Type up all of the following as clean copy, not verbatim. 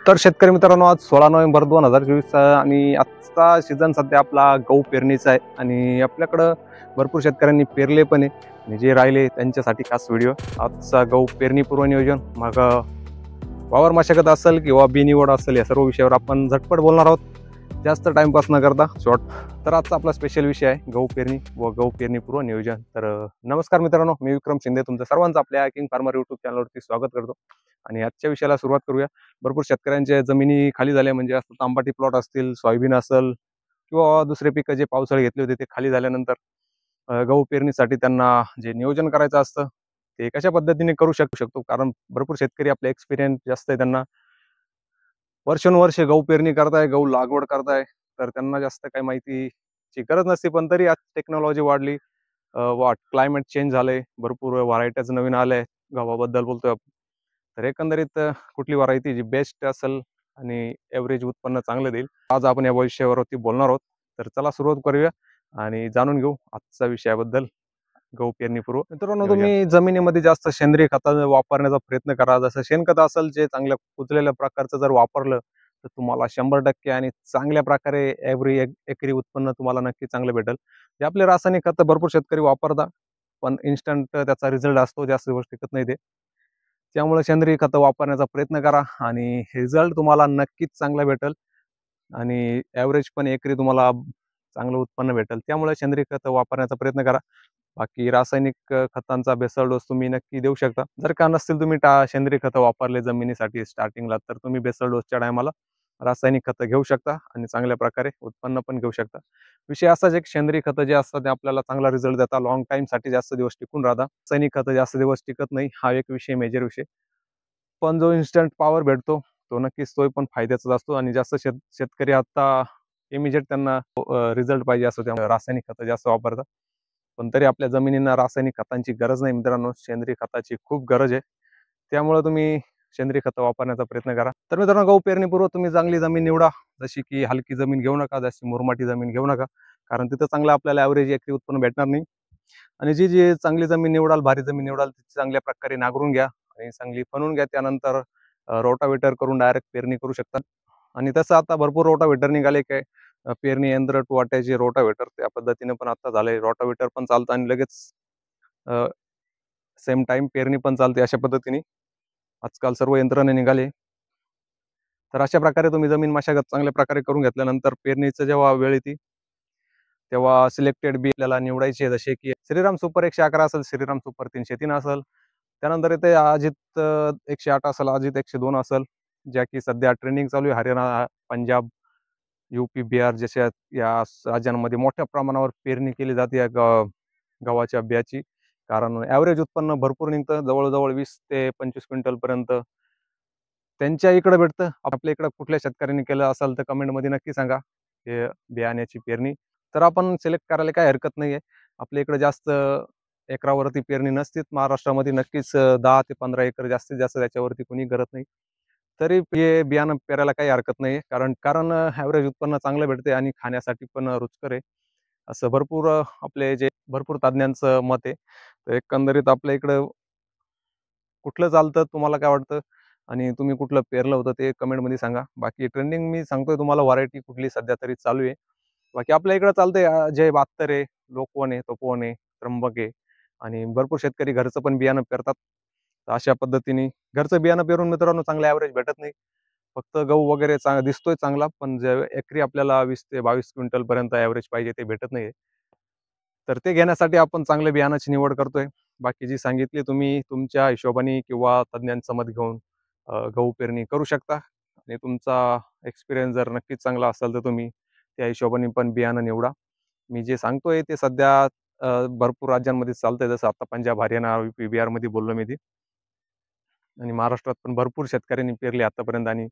तर शेतकरी मित्रांनो, आज 16 नोव्हेंबर 2024 आणि आजचा सीझन सध्या आपला गहू पेरणीचा आहे आणि आपल्याकडं भरपूर शेतकऱ्यांनी पेरले पण आहे आणि जे राहिले त्यांच्यासाठी खास व्हिडिओ. आजचा गहू पेरणी पूर्व नियोजन, मग वावर मशागत असेल किंवा बी निवड असेल, या सर्व विषयावर आपण झटपट बोलणार आहोत. जास्त टाइमपास न करता शॉर्ट. तर आजचा आपला स्पेशल विषय आहे गहू पेरणी व गहू पेरणी पूर्व नियोजन. तर नमस्कार मित्रांनो, मी विक्रम शिंदे तुमचं सर्वांचं आपल्या किंग फार्मर यूट्यूब चॅनलवरती स्वागत करतो आणि आजच्या विषयाला सुरुवात करूया. भरपूर शेतकऱ्यांच्या जमिनी खाली झाल्या, म्हणजे असं तांबाटी प्लॉट असतील, सोयाबीन असेल किंवा दुसरे पिकं जे पावसाळी घेतले होते ते खाली झाल्यानंतर गहू पेरणीसाठी त्यांना जे नियोजन करायचं असतं ते कशा पद्धतीने करू शकतो. कारण भरपूर शेतकरी आपले एक्सपिरियन्स जास्त आहे, त्यांना वर्षानुवर्षे गहू पेरणी करताय, गहू लागवड करताय, तर त्यांना जास्त काही माहितीची गरज नसते. पण तरी आज टेक्नॉलॉजी वाढली, क्लायमेट चेंज झालंय, भरपूर व्हरायटीज नवीन आल्या गव्हाबद्दल बोलतोय आपण. तर एकंदरीत कुठली व्हरायटी जी बेस्ट असेल आणि एव्हरेज उत्पन्न चांगलं देईल, आज आपण या विषयावरती बोलणार आहोत. तर चला सुरुवात करूया आणि जाणून घेऊ आजच्या विषयाबद्दल, गहू पेरणीपूर्व. मित्रांनो, तुम्ही जमिनीमध्ये जास्त सेंद्रिय खत वापरण्याचा प्रयत्न करा. जसं शेणखत असेल, जे चांगल्या कुजलेल्या प्रकारचं जर वापरलं तर तुम्हाला 100% आणि चांगल्या प्रकारे एकरी उत्पन्न तुम्हाला नक्की चांगलं भेटेल. जे आपले रासायनिक खत भरपूर शेतकरी वापरतात, पण इन्स्टंट त्याचा रिझल्ट असतो, जास्त दिवस टिकत नाही ते. त्यामुळे सेंद्रिय खतं वापरण्याचा प्रयत्न करा आणि रिझल्ट तुम्हाला नक्कीच चांगला भेटेल आणि ॲव्हरेज पण एकरी तुम्हाला चांगलं उत्पन्न भेटेल. त्यामुळे सेंद्रिय खतं वापरण्याचा प्रयत्न करा. बाकी रासायनिक खतांचा बेसल डोस तुम्ही नक्की देऊ शकता. जर का नसतील तुम्ही सेंद्रिय खतं वापरले जमिनीसाठी स्टार्टिंगला, तर तुम्ही बेसल डोसच्या टायमाला रासायनिक खतं घेऊ शकता आणि चांगल्या प्रकारे उत्पन्न पण घेऊ शकता. विषय असाच एक, सेंद्रिय खतं जे असतात ते आपल्याला चांगला रिझल्ट देतात, लॉंग टाईमसाठी जास्त दिवस टिकून राहतात. रासायनिक खतं जास्त दिवस टिकत नाही, हा एक विषय, मेजर विषय. पण जो इन्स्टंट पॉवर भेटतो तो नक्कीच, तोही पण फायद्याचाच असतो आणि जास्त शेतकरी आता इमिजिएट त्यांना रिझल्ट पाहिजे असतो, त्यामुळे रासायनिक खतं जास्त वापरतात. पण तरी आपल्या जमिनींना रासायनिक खतांची गरज नाही मित्रांनो, सेंद्रिय खताची खूप गरज आहे. त्यामुळे तुम्ही सेंद्रिय खतं वापरण्याचा प्रयत्न करा. तर मित्रांनो, गहू पेरणीपूर्व तुम्ही चांगली जमीन निवडा. जशी की हलकी जमीन घेऊ नका, जशी मुरमाटी जमीन घेऊ नका, कारण तिथं चांगलं आपल्याला ॲव्हरेज एकरी उत्पन्न भेटणार नाही. आणि जी जी चांगली जमीन निवडाल, भारी जमीन निवडाल, ती चांगल्या प्रकारे नांगरून घ्या आणि चांगली फणून घ्या. त्यानंतर रोटावेटर करून डायरेक्ट पेरणी करू शकता. आणि तसं आता भरपूर रोटावेटर निघाले, काय पेरणी यंत्र वाटायचे रोटावेटर, त्या पद्धतीने पण आता झालंय. रोटावेटर पण चालतं आणि लगेच सेम टाइम पेरणी पण चालते. अशा पद्धतीने आजकाल सर्व यंत्रणा निघाले. तर अशा प्रकारे तुम्ही जमीन मशागत चांगल्या प्रकारे करून घेतल्यानंतर पेरणीचं जेव्हा वेळ येते तेव्हा सिलेक्टेड बी आपल्याला निवडायचे, जसे की श्रीराम सुपर 111 असेल, श्रीराम सुपर 303 असेल. त्यानंतर इथे अजित 108 असेल, अजित 102 असेल, ज्या की सध्या ट्रेंडिंग चालू आहे. हरियाणा, पंजाब, यूपी, बिहार जशा या राज्यांमध्ये मोठ्या प्रमाणावर पेरणी केली जाते या गव्हाच्या बियाची. कारण ॲव्हरेज उत्पन्न भरपूर निघतं, जवळजवळ 20 ते 25 क्विंटल पर्यंत त्यांच्या इकडे भेटतं. आपल्या इकडं कुठल्या शेतकऱ्यांनी केलं असेल तर कमेंटमध्ये नक्की सांगा हे बियाण्याची पेरणी. तर आपण सिलेक्ट करायला काही हरकत नाही आहे. आपल्या इकडे जास्त एकरावरती पेरणी नसतीच. महाराष्ट्रामध्ये नक्कीच 10 ते 15 एकर जास्तीत जास्त, त्याच्यावरती कोणी करत नाही. तरी हे बियाणं पेरायला काही हरकत नाही, कारण कारण ॲव्हरेज उत्पन्न चांगलं भेटते आणि खाण्यासाठी पण रुचकर आहे, असं भरपूर आपले जे भरपूर तज्ञांचं मत आहे. तर एकंदरीत आपल्या इकडं कुठलं चालतं, तुम्हाला काय वाटतं आणि तुम्ही कुठलं पेरलं होतं ते कमेंटमध्ये सांगा. बाकी ट्रेंडिंग मी सांगतोय तुम्हाला, व्हरायटी कुठली सध्या तरी चालू आहे. बाकी आपल्या इकडं चालतंय जय 72 आहे, लोकवन आहे, तपोवन आहे, त्र्यंबक आहे आणि भरपूर शेतकरी घरचं पण बियाणं पेरतात. तर अशा पद्धतीने घरचं बियाणं पेरून मित्रांनो चांगलं ॲव्हरेज भेटत नाही. फक्त गहू वगैरे दिसतोय चांगला, पण जे एकरी आपल्याला 20 ते 22 क्विंटल पर्यंत ॲव्हरेज पाहिजे ते भेटत नाही. तर ते घेण्यासाठी आपण चांगल्या बियाणाची निवड करतोय. बाकी जी सांगितली तुम्ही तुमच्या हिशोबाने किंवा तज्ञांचं मत घेऊन गहू पेरणी करू शकता आणि तुमचा एक्सपिरियन्स जर नक्कीच चांगला असेल तर तुम्ही त्या हिशोबाने पण बियाणं निवडा. मी जे सांगतोय ते सध्या भरपूर राज्यांमध्ये चालतंय, जसं आता पंजाब, हरियाणा, यूपी, बिहारमध्ये बोललो मी ते. आणि महाराष्ट्रात पण भरपूर शेतकऱ्यांनी पेरले आतापर्यंत आणि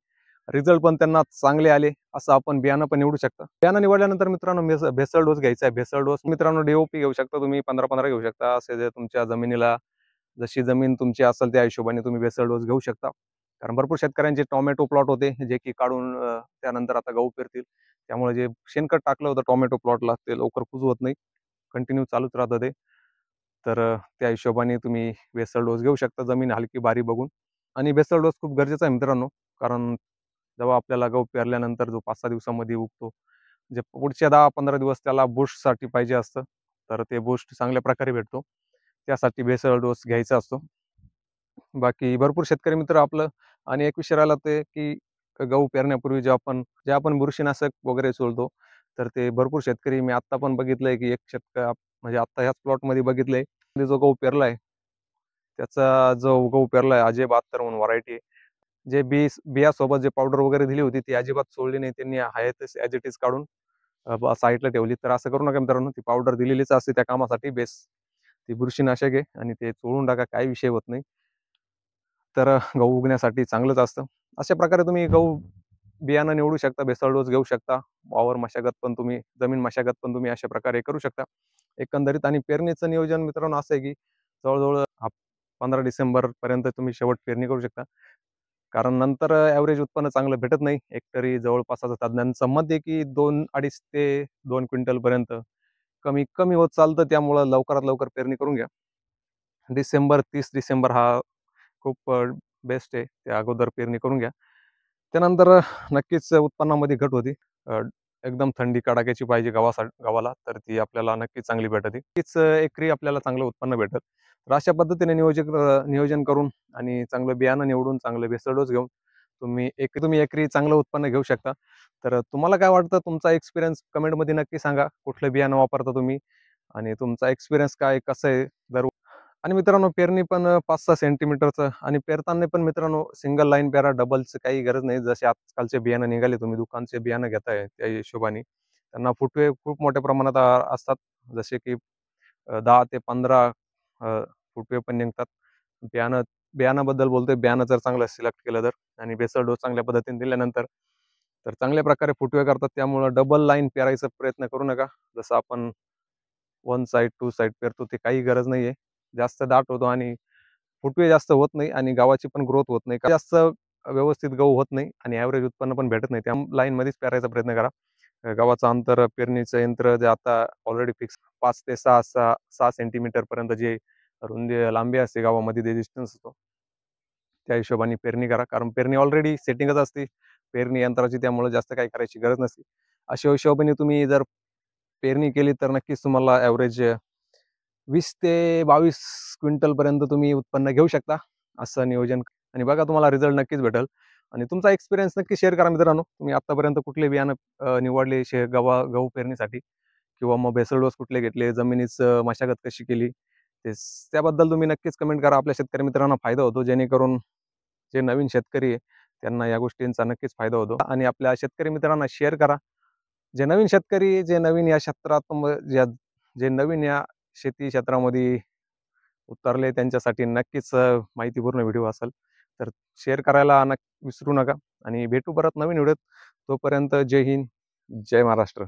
रिझल्ट पण त्यांना चांगले आले. असं आपण बियाणं पण निवडू शकता. बियाणं निवडल्यानंतर मित्रांनो भेसळ डोस घ्यायचा आहे. भेसळ डोस मित्रांनो DOP घेऊ शकता तुम्ही, 15-15 घेऊ शकता. असे जे तुमच्या जमिनीला जशी जमीन तुमची असेल त्या हिशोबाने तुम्ही भेसळ डोस घेऊ शकता. कारण भरपूर शेतकऱ्यांचे टोमॅटो प्लॉट होते जे की काढून त्यानंतर आता गहू पेरतील. त्यामुळे जे शेणखत टाकलं होतं टोमॅटो प्लॉटला ते लवकर कुजवत नाही, कंटिन्यू चालूच राहतं ते. तर त्या हिशोबाने तुम्ही भेसळ डोस घेऊ शकता, जमीन हलकी बारी बघून. आणि भेसळ डोस खूप गरजेचा आहे मित्रांनो, कारण जेव्हा आपल्याला गहू पेरल्यानंतर जो 5-6 दिवसामध्ये उगतो, जे पुढच्या 10-15 दिवस त्याला बूस्टसाठी पाहिजे असतं, तर ते बूस्ट चांगल्या प्रकारे भेटतो. त्यासाठी बेसल डोस घ्यायचा असतो. बाकी भरपूर शेतकरी मित्र आपलं आणि एक विषय राहिला ते की गहू पेरण्यापूर्वी जे आपण बुरशीनाशक वगैरे सोडतो, तर ते भरपूर शेतकरी मी आत्ता पण बघितलंय की एक म्हणजे आत्ता ह्याच प्लॉटमध्ये बघितलंय, जो गहू पेरलाय, त्याचा जो गहू पेरलाय अजय 72 म्हणून व्हरायटी आहे. जे बियासोबत जे पावडर वगैरे दिली होती ती अजिबात सोडली नाही. त्यांनी आहे तशी ॲज इट इज काढून साईडला ठेवली. तर असं करू नका मित्रांनो. ती पावडर दिलेलीच असते त्या कामासाठी बेस. ती बुरशीनाशक आहे आणि ते चोळून टाका, काही विषय होत नाही. तर गहू उगण्यासाठी चांगलंच असतं. अशा प्रकारे तुम्ही गहू बियाणं निवडू शकता, बेसल डोस घेऊ शकता. वावर मशागत पण तुम्ही जमीन मशागत पण तुम्ही अशा प्रकारे करू शकता. एकंदरीत आणि पेरणीचं नियोजन मित्रांनो असं आहे की जवळ-जवळ 15 डिसेंबरपर्यंत तुम्ही शेवट पेरणी करू शकता. कारण नंतर ॲव्हरेज उत्पन्न चांगलं भेटत नाही. हेक्टरी जवळपास आता तज्ञांचं मत आहे की 2-2.5 ते 2 क्विंटलपर्यंत कमी कमी होत चालतं. त्यामुळं लवकरात लवकर पेरणी करून घ्या. 30 डिसेंबर हा खूप बेस्ट आहे. त्या अगोदर पेरणी करून घ्या. त्यानंतर नक्कीच उत्पन्नामध्ये घट होती. अ, एकदम थंडी कडाक्याची पाहिजे गव्हाला, तर ती आपल्याला नक्कीच चांगली भेटते. तीच एकरी आपल्याला चांगलं उत्पन्न भेटत. तर अशा पद्धतीने नियोजन करून आणि चांगलं बियाणं निवडून, चांगले बेसल डोस घेऊन तुम्ही एकरी चांगलं उत्पन्न घेऊ शकता. तर तुम्हाला काय वाटतं? तुमचा एक्सपिरियन्स कमेंटमध्ये नक्की सांगा. कुठलं बियाणं वापरता तुम्ही आणि तुमचा एक्सपिरियन्स काय, कसं आहे? आणि मित्रांनो पेरणी पण 5-6 सेंटीमीटरचं आणि पेरताना पण मित्रांनो सिंगल लाईन पेरा, डबलचं काही गरज नाही. जसे आजकालचे बियाणं निघाले, तुम्ही दुकानचे बियाणं घेताय त्या हिशोबाने त्यांना फुटवे खूप मोठ्या प्रमाणात असतात. जसे की 10 ते 15 फुटवे पण निघतात. बियाणं बियाणाबद्दल बोलतोय. बियाणं जर चांगलं सिलेक्ट केलं तर आणि बेसल डोस चांगल्या पद्धतीने दिल्यानंतर तर चांगल्या प्रकारे फुटवे करतात. त्यामुळं डबल लाईन पेरायचा प्रयत्न करू नका. जसं आपण 1 साइड, 2 साइड पेरतो ते काही गरज नाहीये. जास्त दाट होतो आणि फुटवे जास्त होत नाही आणि गव्हाची पण ग्रोथ होत नाही. जास्त व्यवस्थित गहू होत नाही आणि ॲव्हरेज उत्पन्न पण भेटत नाही. त्या लाईनमध्येच पेरायचा प्रयत्न करा. गव्हाचं अंतर पेरणीचं यंत्र जे आता ऑलरेडी फिक्स 5 ते 6 सेंटीमीटरपर्यंत जे लांबी असते गावामध्ये ते डिस्टन्स असतो. त्या हिशोबाने पेरणी करा. कारण पेरणी ऑलरेडी सेटिंगच असते. पेरणी यंत्राची त्यामुळे जास्त काही करायची गरज नसते. अशा हिशोबाने तुम्ही जर पेरणी केली तर नक्कीच तुम्हाला ॲव्हरेज 20 ते 22 क्विंटलपर्यंत तुम्ही उत्पन्न घेऊ शकता. असं नियोजन आणि बघा तुम्हाला रिझल्ट नक्कीच भेटेल आणि तुमचा एक्सपिरियन्स नक्की शेअर करा मित्रांनो. तुम्ही आत्तापर्यंत कुठले बियाणं निवडले गहू पेरणीसाठी किंवा मग बेसल डोस कुठले घेतले, जमिनीचं मशागत कशी केली, त्याबद्दल तुम्ही नक्कीच कमेंट करा. आपल्या शेतकरी मित्रांना फायदा होतो, जेणेकरून जे नवीन शेतकरी आहे त्यांना या गोष्टींचा नक्कीच फायदा होतो आणि आपल्या शेतकरी मित्रांना शेअर करा. जे नवीन शेतकरी, जे नवीन या क्षेत्रात जे नवीन या शेती क्षेत्रामध्ये उतरले त्यांच्यासाठी नक्कीच माहितीपूर्ण व्हिडिओ असेल. तर शेअर करायला विसरू नका आणि भेटू परत नवीन व्हिडिओत. तोपर्यंत जय हिंद, जय महाराष्ट्र.